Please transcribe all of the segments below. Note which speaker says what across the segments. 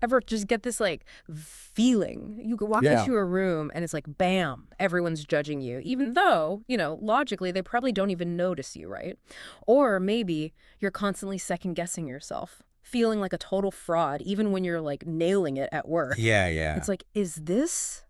Speaker 1: Ever just get this like feeling? You could walk
Speaker 2: Yeah.
Speaker 1: into a room and it's like, bam, everyone's judging you, even though, logically, they probably don't even notice you, right? Or maybe you're constantly second guessing yourself, feeling like a total fraud, even when you're like nailing it at work.
Speaker 2: Yeah, yeah.
Speaker 1: It's like, is this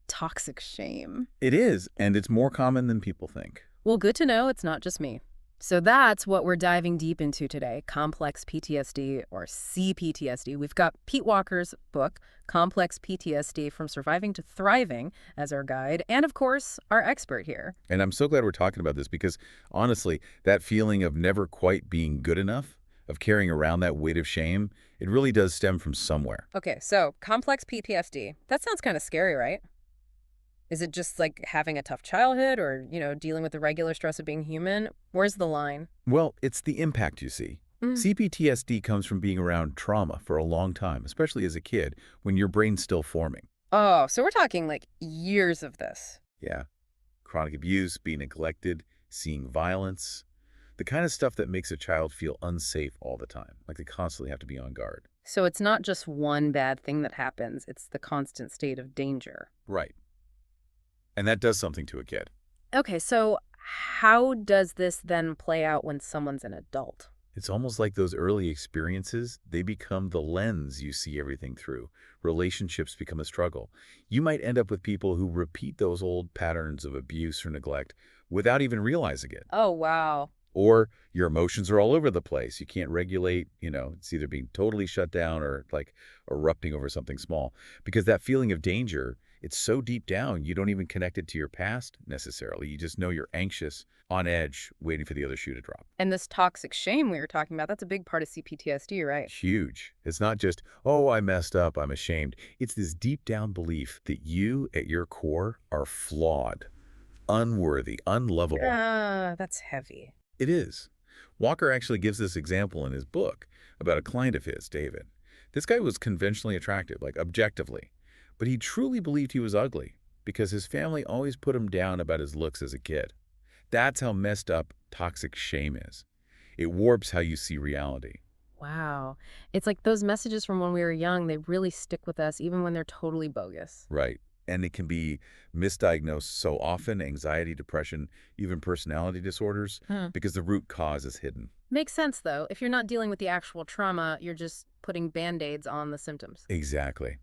Speaker 1: toxic shame?
Speaker 2: It is, and it's more common than people think.
Speaker 1: Well, good to know it's not just me. So that's what we're diving deep into today, complex PTSD or CPTSD. We've got Pete Walker's book, Complex PTSD From Surviving to Thriving, as our guide, and of course, our expert here.
Speaker 2: And I'm so glad we're talking about this because, honestly, that feeling of never quite being good enough, of carrying around that weight of shame, it really does stem from somewhere.
Speaker 1: Okay, so complex PTSD. That sounds kind of scary, right? Is it just like having a tough childhood or, dealing with the regular stress of being human? Where's the line?
Speaker 2: Well, it's the impact you see.
Speaker 1: Mm.
Speaker 2: CPTSD comes from being around trauma for a long time, especially as a kid, when your brain's still forming.
Speaker 1: Oh, so we're talking like years of this.
Speaker 2: Yeah. Chronic abuse, being neglected, seeing violence, the kind of stuff that makes a child feel unsafe all the time, like they constantly have to be on guard.
Speaker 1: So it's not just one bad thing that happens, it's the constant state of danger.
Speaker 2: Right. And that does something to a kid.
Speaker 1: Okay, so how does this then play out when someone's an adult?
Speaker 2: It's almost like those early experiences, they become the lens you see everything through. Relationships become a struggle. You might end up with people who repeat those old patterns of abuse or neglect without even realizing it.
Speaker 1: Oh, wow.
Speaker 2: Or your emotions are all over the place. You can't regulate, it's either being totally shut down or like erupting over something small. Because that feeling of danger, it's so deep down, you don't even connect it to your past necessarily. You just know you're anxious, on edge, waiting for the other shoe to drop.
Speaker 1: And this toxic shame we were talking about, that's a big part of CPTSD, right?
Speaker 2: Huge. It's not just, oh, I messed up, I'm ashamed. It's this deep down belief that you, at your core, are flawed, unworthy, unlovable.
Speaker 1: That's heavy.
Speaker 2: It is. Walker actually gives this example in his book about a client of his, David. This guy was conventionally attractive, like objectively, but he truly believed he was ugly because his family always put him down about his looks as a kid. That's how messed up toxic shame is. It warps how you see reality.
Speaker 1: Wow. It's like those messages from when we were young, they really stick with us even when they're totally bogus.
Speaker 2: Right. And it can be misdiagnosed so often, anxiety, depression, even personality disorders,
Speaker 1: Hmm.
Speaker 2: because the root cause is hidden.
Speaker 1: Makes sense, though. If you're not dealing with the actual trauma, you're just putting Band-Aids on the symptoms.
Speaker 2: Exactly.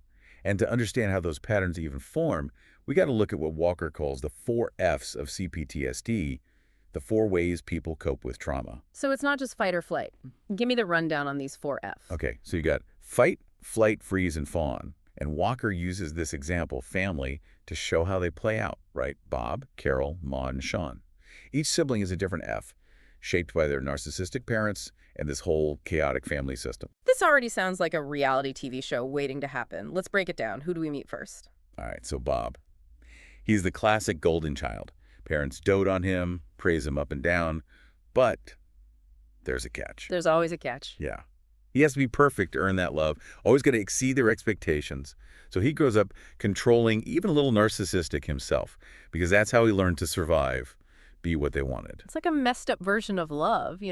Speaker 2: And to understand how those patterns even form, we got to look at what Walker calls the 4 F's of CPTSD, the 4 ways people cope with trauma.
Speaker 1: So it's not just fight or flight. Give me the rundown on these 4 F's.
Speaker 2: Okay, so you got fight, flight, freeze, and fawn. And Walker uses this example, family, to show how they play out, right? Bob, Carol, Maud, and Sean. Each sibling is a different F, shaped by their narcissistic parents and this whole chaotic family system.
Speaker 1: This already sounds like a reality TV show waiting to happen. Let's break it down. Who do we meet first?
Speaker 2: All right, so Bob. He's the classic golden child. Parents dote on him, praise him up and down, but there's a catch.
Speaker 1: There's always a catch.
Speaker 2: Yeah. He has to be perfect to earn that love, always got to exceed their expectations. So he grows up controlling, even a little narcissistic himself, because that's how he learned to survive, be what they wanted.
Speaker 1: It's like a messed up version of love,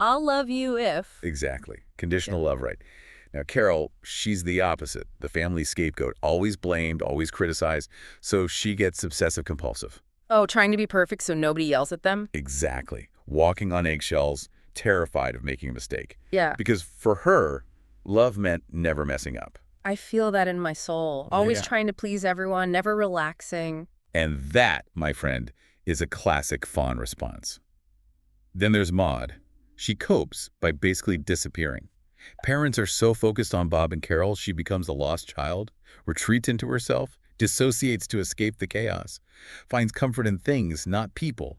Speaker 1: I'll love you if...
Speaker 2: Exactly. Conditional love, right. Now, Carol, she's the opposite. The family scapegoat, always blamed, always criticized, so she gets obsessive-compulsive.
Speaker 1: Oh, trying to be perfect so nobody yells at them?
Speaker 2: Exactly. Walking on eggshells, terrified of making a mistake.
Speaker 1: Yeah.
Speaker 2: Because for her, love meant never messing up.
Speaker 1: I feel that in my soul. Always
Speaker 2: Yeah.
Speaker 1: trying to please everyone, never relaxing.
Speaker 2: And that, my friend, is a classic fawn response. Then there's Maud. She copes by basically disappearing. Parents are so focused on Bob and Carol, she becomes a lost child, retreats into herself, dissociates to escape the chaos, finds comfort in things, not people,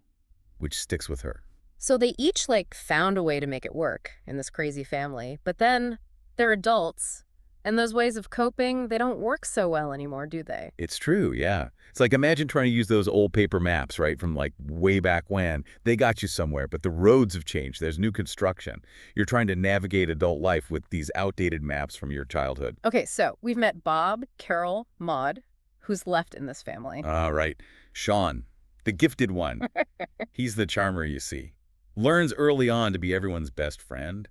Speaker 2: which sticks with her.
Speaker 1: So they each, found a way to make it work in this crazy family. But then they're adults, and those ways of coping, they don't work so well anymore, do they?
Speaker 2: It's true, yeah. It's like imagine trying to use those old paper maps, right, from way back when. They got you somewhere, but the roads have changed. There's new construction. You're trying to navigate adult life with these outdated maps from your childhood.
Speaker 1: Okay, so we've met Bob, Carol, Maud. Who's left in this family?
Speaker 2: Right. Sean, the gifted one. He's the charmer, you see. Learns early on to be everyone's best friend.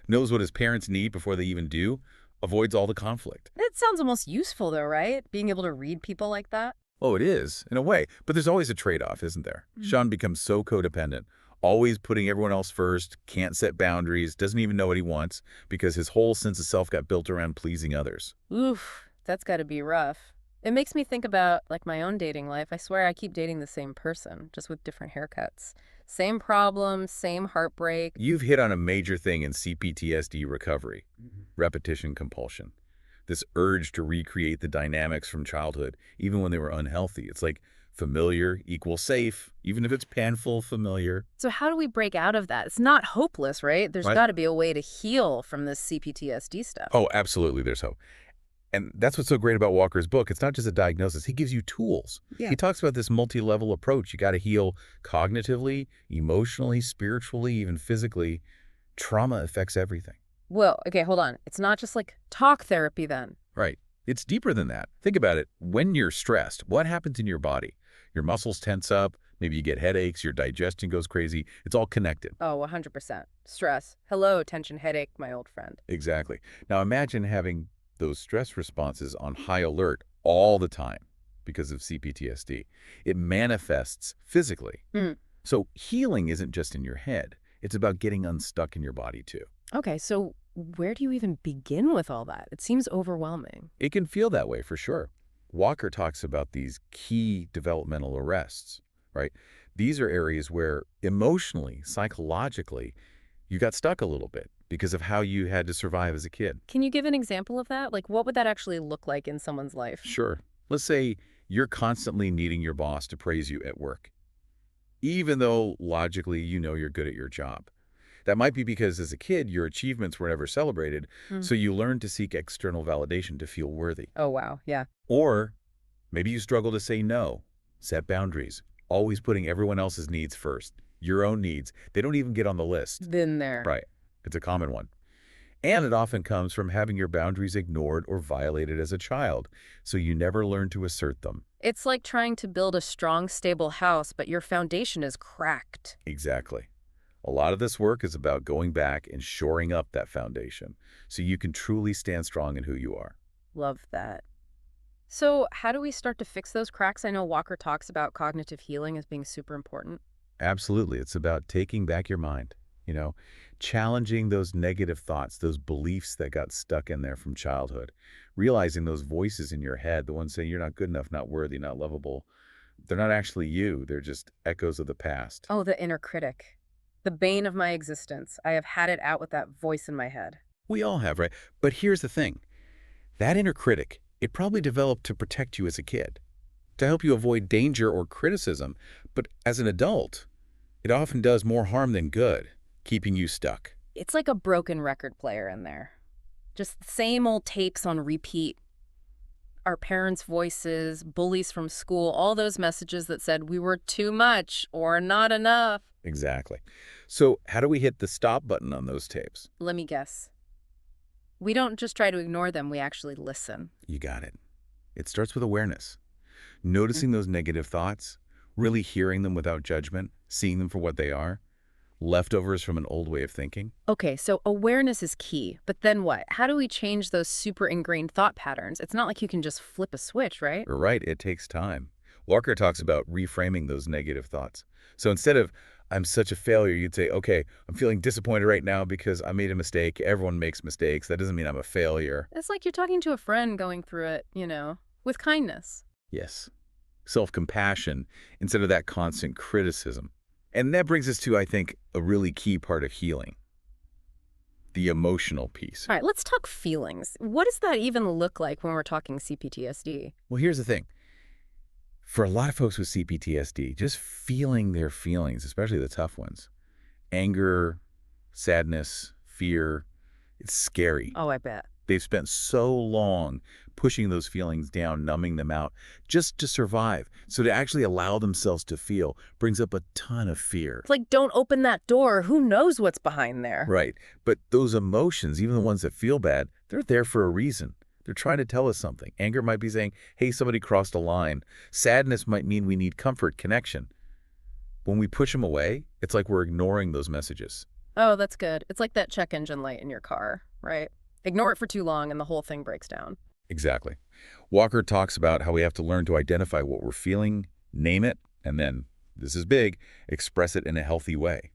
Speaker 2: Knows what his parents need before they even do. avoids all the conflict.
Speaker 1: It sounds almost useful, though, right? Being able to read people like that.
Speaker 2: Oh, it is, in a way. But there's always a trade-off, isn't there?
Speaker 1: Mm.
Speaker 2: Sean becomes so codependent, always putting everyone else first, can't set boundaries, doesn't even know what he wants, because his whole sense of self got built around pleasing others.
Speaker 1: Oof, that's got to be rough. It makes me think about, like, my own dating life. I swear I keep dating the same person, just with different haircuts. Same problems, same heartbreak.
Speaker 2: You've hit on a major thing in CPTSD recovery, repetition compulsion. This urge to recreate the dynamics from childhood, even when they were unhealthy. It's like familiar equals safe, even if it's painful familiar.
Speaker 1: So how do we break out of that? It's not hopeless, right? There's
Speaker 2: Right?
Speaker 1: got to be a way to heal from this CPTSD stuff.
Speaker 2: Oh, absolutely, there's hope. And that's what's so great about Walker's book. It's not just a diagnosis. He gives you tools.
Speaker 1: Yeah.
Speaker 2: He talks about this multi-level approach. You got to heal cognitively, emotionally, spiritually, even physically. Trauma affects everything.
Speaker 1: Well, okay, hold on. It's not just like talk therapy then.
Speaker 2: Right. It's deeper than that. Think about it. When you're stressed, what happens in your body? Your muscles tense up. Maybe you get headaches. Your digestion goes crazy. It's all connected.
Speaker 1: Oh, 100%. Stress. Hello, tension headache, my old friend.
Speaker 2: Exactly. Now imagine having those stress responses on high alert all the time because of CPTSD. It manifests physically.
Speaker 1: Mm.
Speaker 2: So healing isn't just in your head. It's about getting unstuck in your body too.
Speaker 1: Okay, so where do you even begin with all that? It seems overwhelming.
Speaker 2: It can feel that way for sure. Walker talks about these key developmental arrests, right? These are areas where emotionally, psychologically, you got stuck a little bit because of how you had to survive as a kid.
Speaker 1: Can you give an example of that? Like, what would that actually look like in someone's life?
Speaker 2: Sure. Let's say you're constantly needing your boss to praise you at work, even though logically you know you're good at your job. That might be because as a kid, your achievements were never celebrated,
Speaker 1: Mm.
Speaker 2: so you learn to seek external validation to feel worthy.
Speaker 1: Oh, wow. Yeah.
Speaker 2: Or maybe you struggle to say no, set boundaries, always putting everyone else's needs first. Your own needs, they don't even get on the list.
Speaker 1: Been there.
Speaker 2: Right. It's a common one. And it often comes from having your boundaries ignored or violated as a child, so you never learn to assert them.
Speaker 1: It's like trying to build a strong, stable house, but your foundation is cracked.
Speaker 2: Exactly. A lot of this work is about going back and shoring up that foundation so you can truly stand strong in who you are.
Speaker 1: Love that. So how do we start to fix those cracks? I know Walker talks about cognitive healing as being super important.
Speaker 2: Absolutely. It's about taking back your mind, challenging those negative thoughts, those beliefs that got stuck in there from childhood, realizing those voices in your head, the ones saying you're not good enough, not worthy, not lovable, they're not actually you. They're just echoes of the past.
Speaker 1: Oh, the inner critic. The bane of my existence. I have had it out with that voice in my head.
Speaker 2: We all have, right? But here's the thing. That inner critic, it probably developed to protect you as a kid, to help you avoid danger or criticism. But as an adult, it often does more harm than good, keeping you stuck.
Speaker 1: It's like a broken record player in there. Just the same old tapes on repeat. Our parents' voices, bullies from school, all those messages that said we were too much or not enough.
Speaker 2: Exactly. So how do we hit the stop button on those tapes?
Speaker 1: Let me guess. We don't just try to ignore them, we actually listen.
Speaker 2: You got it. It starts with awareness. Noticing those negative thoughts, really hearing them without judgment, seeing them for what they are, leftovers from an old way of thinking.
Speaker 1: Okay, so awareness is key, but then what? How do we change those super ingrained thought patterns? It's not like you can just flip a switch, right?
Speaker 2: You're right, it takes time. Walker talks about reframing those negative thoughts. So instead of, I'm such a failure, you'd say, okay, I'm feeling disappointed right now because I made a mistake. Everyone makes mistakes. That doesn't mean I'm a failure.
Speaker 1: It's like you're talking to a friend going through it, with kindness.
Speaker 2: Yes. Self-compassion instead of that constant criticism. And that brings us to, I think, a really key part of healing. The emotional piece.
Speaker 1: All right, let's talk feelings. What does that even look like when we're talking CPTSD?
Speaker 2: Well, here's the thing. For a lot of folks with CPTSD, just feeling their feelings, especially the tough ones, anger, sadness, fear, it's scary.
Speaker 1: Oh, I bet.
Speaker 2: They've spent so long pushing those feelings down, numbing them out, just to survive. So to actually allow themselves to feel brings up a ton of fear.
Speaker 1: It's like, don't open that door. Who knows what's behind there?
Speaker 2: Right. But those emotions, even the ones that feel bad, they're there for a reason. They're trying to tell us something. Anger might be saying, hey, somebody crossed a line. Sadness might mean we need comfort, connection. When we push them away, it's like we're ignoring those messages.
Speaker 1: Oh, that's good. It's like that check engine light in your car, right? Ignore it for too long and the whole thing breaks down.
Speaker 2: Exactly. Walker talks about how we have to learn to identify what we're feeling, name it, and then, this is big, express it in a healthy way.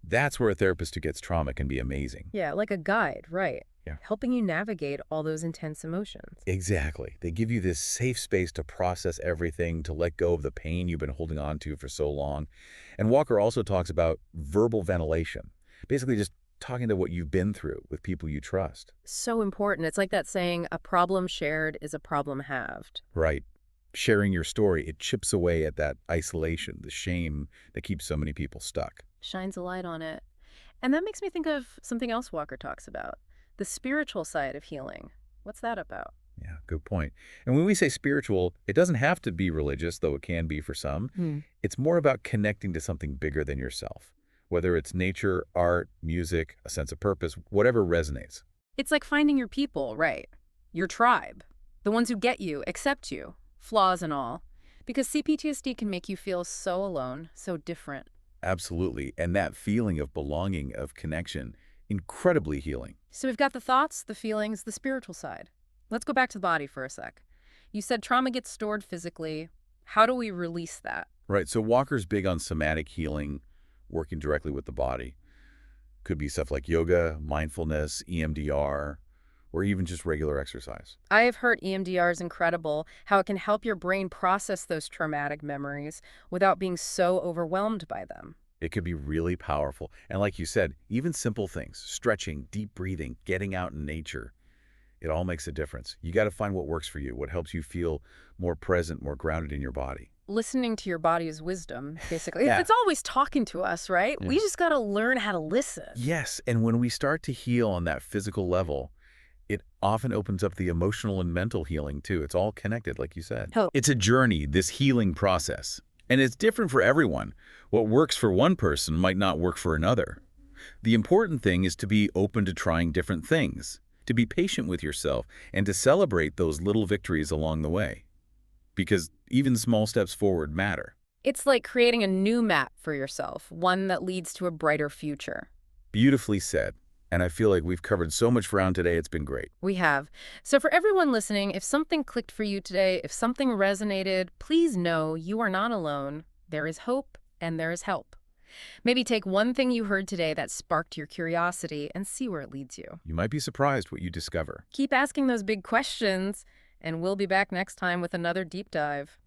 Speaker 2: That's where a therapist who gets trauma can be amazing.
Speaker 1: Yeah, like a guide, right.
Speaker 2: Yeah.
Speaker 1: Helping you navigate all those intense emotions.
Speaker 2: Exactly. They give you this safe space to process everything, to let go of the pain you've been holding on to for so long. And Walker also talks about verbal ventilation, basically just talking to what you've been through with people you trust.
Speaker 1: So important. It's like that saying, a problem shared is a problem halved.
Speaker 2: Right. Sharing your story, it chips away at that isolation, the shame that keeps so many people stuck.
Speaker 1: Shines a light on it. And that makes me think of something else Walker talks about, the spiritual side of healing. What's that about?
Speaker 2: Yeah, good point. And when we say spiritual, it doesn't have to be religious, though it can be for some. It's more about connecting to something bigger than yourself, whether it's nature, art, music, a sense of purpose, whatever resonates.
Speaker 1: It's like finding your people, right? Your tribe. The ones who get you, accept you, flaws and all. Because CPTSD can make you feel so alone, so different.
Speaker 2: Absolutely. And that feeling of belonging, of connection, incredibly healing.
Speaker 1: So we've got the thoughts, the feelings, the spiritual side. Let's go back to the body for a sec. You said trauma gets stored physically. How do we release that?
Speaker 2: Right. So Walker's big on somatic healing, working directly with the body. Could be stuff like yoga, mindfulness, EMDR, or even just regular exercise.
Speaker 1: I have heard EMDR is incredible, how it can help your brain process those traumatic memories without being so overwhelmed by them.
Speaker 2: It could be really powerful. And like you said, even simple things, stretching, deep breathing, getting out in nature, it all makes a difference. You got to find what works for you, what helps you feel more present, more grounded in your body.
Speaker 1: Listening to your body's wisdom, basically.
Speaker 2: Yeah.
Speaker 1: It's always talking to us, right?
Speaker 2: Yeah.
Speaker 1: We just got to learn how to listen.
Speaker 2: Yes, and when we start to heal on that physical level, it often opens up the emotional and mental healing too. It's all connected, like you said.
Speaker 1: Oh.
Speaker 2: It's a journey, this healing process. And it's different for everyone. What works for one person might not work for another. The important thing is to be open to trying different things, to be patient with yourself, and to celebrate those little victories along the way. Because even small steps forward matter.
Speaker 1: It's like creating a new map for yourself, one that leads to a brighter future.
Speaker 2: Beautifully said. And I feel like we've covered so much ground today. It's been great.
Speaker 1: We have. So for everyone listening, if something clicked for you today, if something resonated, please know you are not alone. There is hope and there is help. Maybe take one thing you heard today that sparked your curiosity and see where it leads you.
Speaker 2: You might be surprised what you discover.
Speaker 1: Keep asking those big questions, and we'll be back next time with another deep dive.